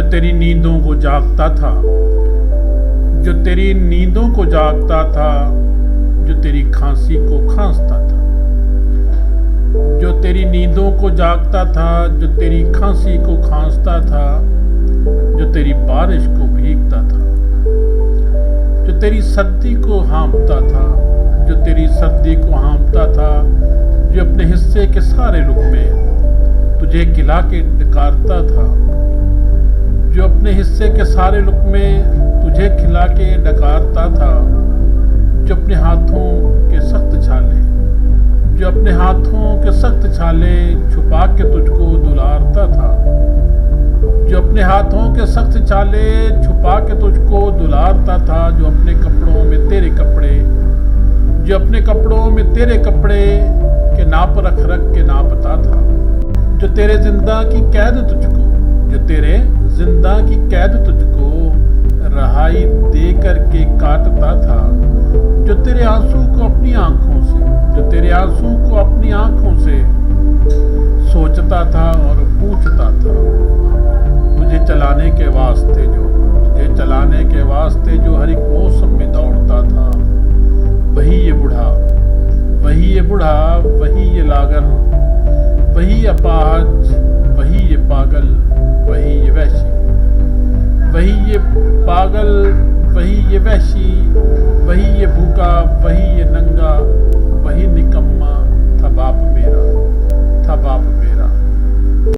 जो तेरी नींदों को जागता था, जो तेरी नींदों को जागता था, जो तेरी खांसी को खांसता था, जो तेरी नींदों को जागता था, जो तेरी खांसी को खांसता था, जो तेरी बारिश को भीगता था, जो तेरी सर्दी को हाँफता था, जो तेरी सर्दी को हाँफता था, जो अपने हिस्से के सारे लुक़मे तुझे खिला के डकारता था, जो अपने हिस्से के सारे लुक़मे तुझे खिला के डकारता था, जो अपने हाथों के सख्त छाले, जो अपने हाथों के सख्त छाले छुपा के तुझको दुलारता था, जो अपने हाथों के सख्त छाले छुपा के तुझको दुलारता था, जो अपने कपड़ों में तेरे कपड़े, जो अपने कपड़ों में तेरे कपड़े के नाप रख रख के नापता था, जो तेरे जिंदा की कैद तुझको, जो तेरे जिंदा की कैद तुझको रहाई दे करके काटता था, जो तेरे आंसू को अपनी आंखों से, जो तेरे आंसू को अपनी आंखों से सोचता था और पूछता था, तुझे चलाने के वास्ते जो, तुझे चलाने के वास्ते जो हर एक मौसम में दौड़ता था, वही ये बूढ़ा, वही ये बूढ़ा, वही ये लागन, वही अपाहज, वही ये पागल, वही ये वैशी, वही ये पागल, वही ये वैशी, वही ये भूखा, वही ये नंगा, वही निकम्मा था बाप मेरा, था बाप मेरा।